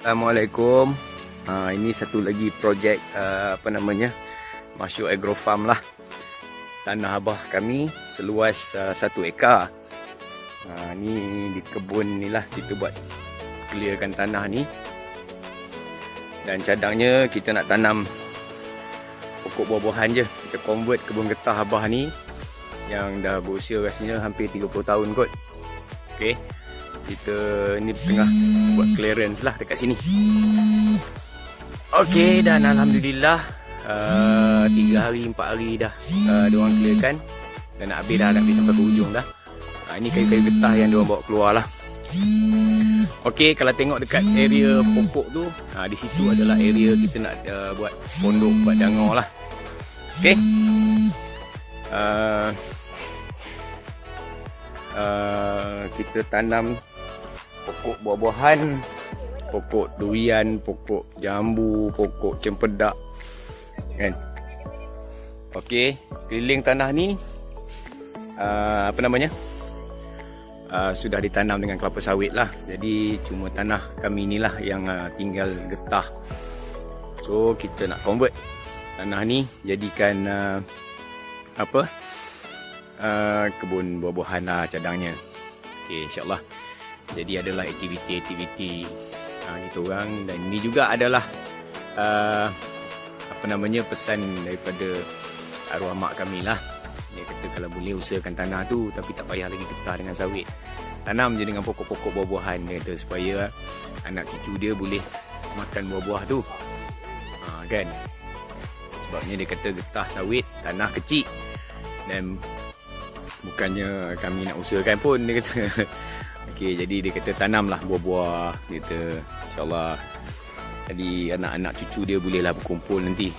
Assalamualaikum. Ini satu lagi projek Masyuk Agro Farm lah. Tanah abah kami seluas 1 ekar. Ni di kebun ni lah kita buat clearkan tanah ni. Dan cadangnya kita nak tanam pokok buah-buahan je. Kita convert kebun getah abah ni yang dah berusia rasanya hampir 30 tahun kot. Okey. Kita ni tengah buat clearance lah dekat sini. Okey, dan alhamdulillah 3 hari 4 hari dah diorang clearkan dan nak habis sampai ke hujung dah. Ini kayu-kayu getah yang diorang bawa keluar lah. Okey, kalau tengok dekat area pokok tu, di situ adalah area kita nak buat pondok, buat dangar lah. Okey. Kita tanam pokok buah-buahan, pokok durian, pokok jambu, pokok cempedak kan. Okey, keliling tanah ni sudah ditanam dengan kelapa sawit lah. Jadi cuma tanah kami inilah yang tinggal getah. So kita nak convert tanah ni jadikan kebun buah-buahan lah cadangnya. Okey, insyaAllah. Jadi adalah aktiviti-aktiviti kita orang. Dan ini juga adalah pesan daripada arwah mak kami lah. Dia kata kalau boleh usahakan tanah tu, tapi tak payah lagi getah dengan sawit, tanam je dengan pokok-pokok buah-buahan. Dia kata supaya anak cucu dia boleh makan buah-buah tu, kan. Sebabnya dia kata getah sawit tanah kecil, dan bukannya kami nak usahakan pun, dia kata. Okey, jadi dia kata tanamlah buah-buah, dia kata insyaAllah. Jadi anak-anak cucu dia bolehlah berkumpul nanti,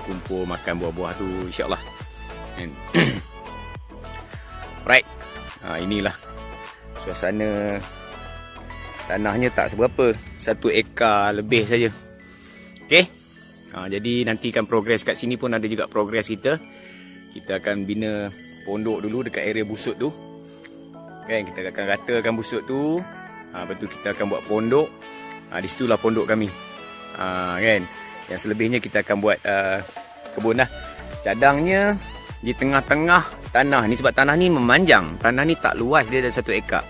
kumpul makan buah-buah tu insyaAllah. Right, inilah suasana. Tanahnya tak seberapa, 1 ekar lebih saja. Okey, jadi nantikan progres kat sini pun ada juga progres kita. Kita akan bina pondok dulu dekat area busuk tu kan. Kita akan ratakan busuk tu, lepas tu kita akan buat pondok. Di situlah pondok kami, kan. Yang selebihnya kita akan buat kebun lah. Cadangnya di tengah-tengah tanah ni, sebab tanah ni memanjang. Tanah ni tak luas, dia ada 1 ekar.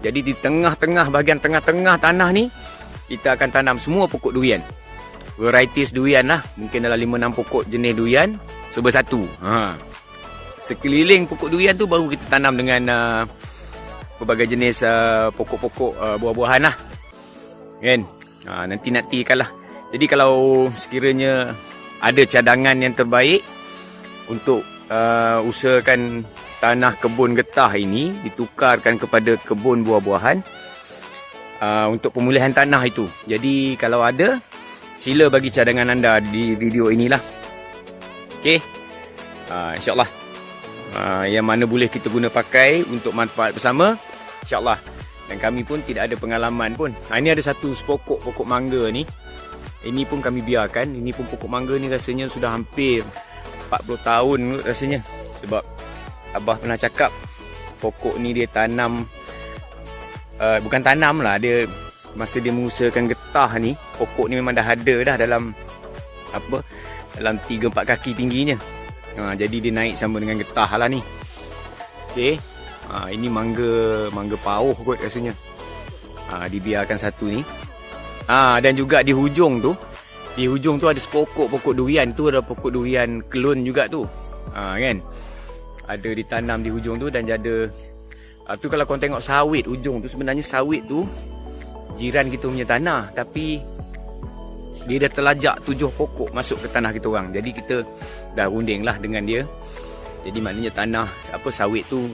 Jadi di tengah-tengah, bahagian tengah-tengah tanah ni, kita akan tanam semua pokok durian. Varieties durian lah. Mungkin dalam 5-6 pokok jenis durian sebersatu. Sekeliling pokok durian tu baru kita tanam dengan pelbagai jenis pokok-pokok buah-buahan lah, kan. Nanti-nantikan lah. Jadi kalau sekiranya ada cadangan yang terbaik untuk usahakan tanah kebun getah ini ditukarkan kepada kebun buah-buahan untuk pemulihan tanah itu. Jadi kalau ada, sila bagi cadangan anda di video inilah. Okey, insyaAllah yang mana boleh kita guna pakai untuk manfaat bersama, insyaAllah. Dan kami pun tidak ada pengalaman pun. Ini ada satu pokok mangga ni. Ini pun kami biarkan. Ini pun pokok mangga ni rasanya sudah hampir 40 tahun rasanya. Sebab abah pernah cakap pokok ni dia tanam, bukan tanam lah, dia masa dia mengusahakan getah ni, pokok ni memang dah ada dah dalam dalam 3-4 kaki tingginya. Jadi dia naik sama dengan getah lah ni. Okey, ini mangga pauh kot rasanya. Dibiarkan satu ni. Dan juga di hujung tu ada sepokok durian. Tu ada pokok durian kelun juga tu, kan. Ada ditanam di hujung tu. Dan ada tu kalau kau tengok sawit hujung tu, sebenarnya sawit tu jiran kita punya tanah, tapi dia dah terlajak 7 pokok masuk ke tanah kita orang. Jadi kita dah runding lah dengan dia. Jadi maknanya tanah sawit tu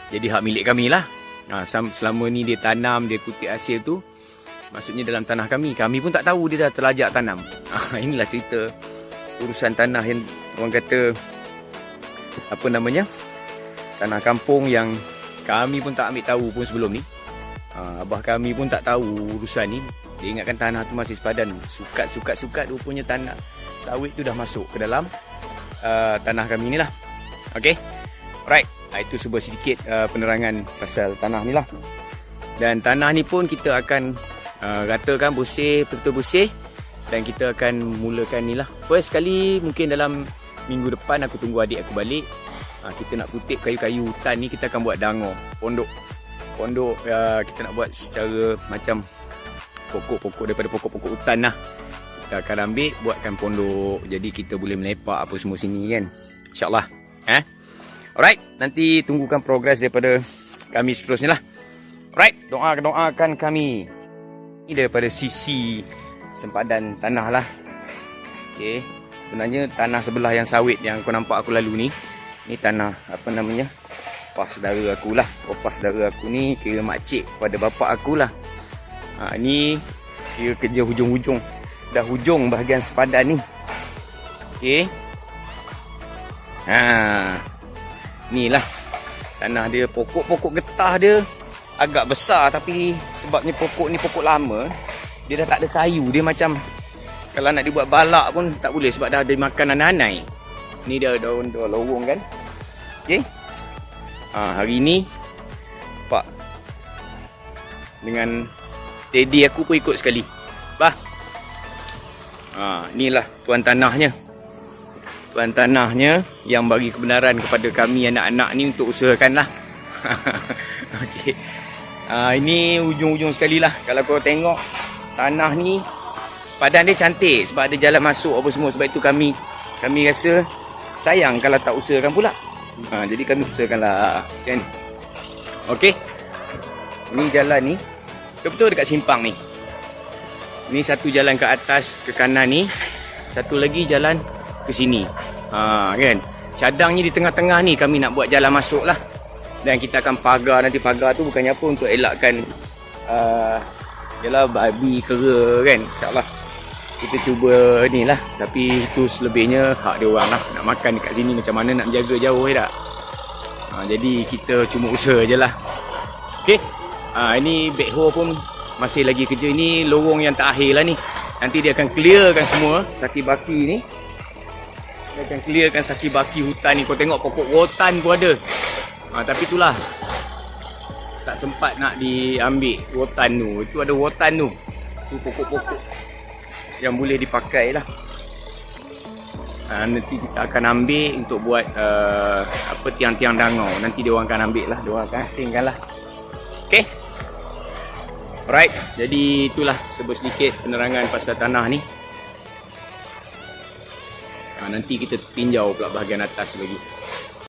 jadi hak milik kami lah. Selama ni dia tanam, dia kutip hasil tu, maksudnya dalam tanah kami. Kami pun tak tahu dia dah terlajak tanam. Inilah cerita urusan tanah yang orang kata tanah kampung yang kami pun tak ambil tahu pun sebelum ni. Abah kami pun tak tahu urusan ni. Dia ingatkan tanah tu masih sepadan. Sukat rupanya tanah sawit tu dah masuk ke dalam tanah kami ni lah. Okay, alright. Itu sebuah sedikit penerangan pasal tanah ni lah. Dan tanah ni pun kita akan Ratakan, bersih, betul-betul bersih. Dan kita akan mulakan ni lah. First kali mungkin dalam minggu depan aku tunggu adik aku balik. Kita nak kutip kayu-kayu hutan ni, kita akan buat dangar, pondok. Kita nak buat secara macam pokok-pokok daripada pokok-pokok hutan lah. Kita akan ambil, buatkan pondok. Jadi kita boleh melepak apa semua sini kan. InsyaAllah. Alright, nanti tunggukan progres daripada kami seterusnya lah. Alright, doakan kami. Ini daripada sisi sempadan tanah lah. Okay. Sebenarnya tanah sebelah yang sawit yang kau nampak aku lalu ni, ni tanah apa namanya, pas saudara aku lah. Pas saudara aku ni kira makcik pada bapak aku lah. Ni kira kerja hujung-hujung. Dah hujung bahagian sepadan ni. Okay. Ni lah tanah dia. Pokok-pokok getah dia agak besar, tapi sebabnya pokok ni pokok lama, dia dah tak ada kayu. Dia macam kalau nak dibuat balak pun tak boleh sebab dah ada makan anai-anai. Ni dia daun lorong kan. Okay. Hari ni Pak dengan daddy aku pun ikut sekali. Inilah tuan tanahnya. Tuan tanahnya yang bagi kebenaran kepada kami anak-anak ni untuk usahakan lah. Okay. Ini ujung-ujung sekali lah. Kalau kau tengok tanah ni, sepadan dia cantik sebab ada jalan masuk apa semua. Sebab itu kami rasa sayang kalau tak usahakan pula. Jadi kami usahakan lah kan. Okay. Ni jalan ni betul-betul dekat simpang ni. Ni satu jalan ke atas ke kanan ni, satu lagi jalan ke sini. Kan. Cadangnya di tengah-tengah ni kami nak buat jalan masuk lah. Dan kita akan pagar. Nanti pagar tu bukannya apa, untuk elakkan yalah babi kera kan. InsyaAllah kita cuba ni lah. Tapi itu selebihnya hak dia orang lah. Nak makan dekat sini macam mana, nak jaga jauh tak. Jadi kita cuma usaha je lah. Okay. Ini backhoe pun masih lagi kerja. Ini lorong yang terakhir lah ni. Nanti dia akan clearkan semua saki baki ni. Dia akan clearkan saki baki hutan ni. Kau tengok pokok rotan pun ada. Tapi itulah, tak sempat nak diambil rotan tu. Itu ada rotan tu. Itu pokok-pokok yang boleh dipakai lah. Nanti kita akan ambil untuk buat tiang-tiang dangau. Nanti dia orang akan ambil lah. Dia orang akan asingkan lah. Okay. Alright. Jadi itulah sedikit penerangan pasal tanah ni. Nanti kita tinjau pula bahagian atas lagi.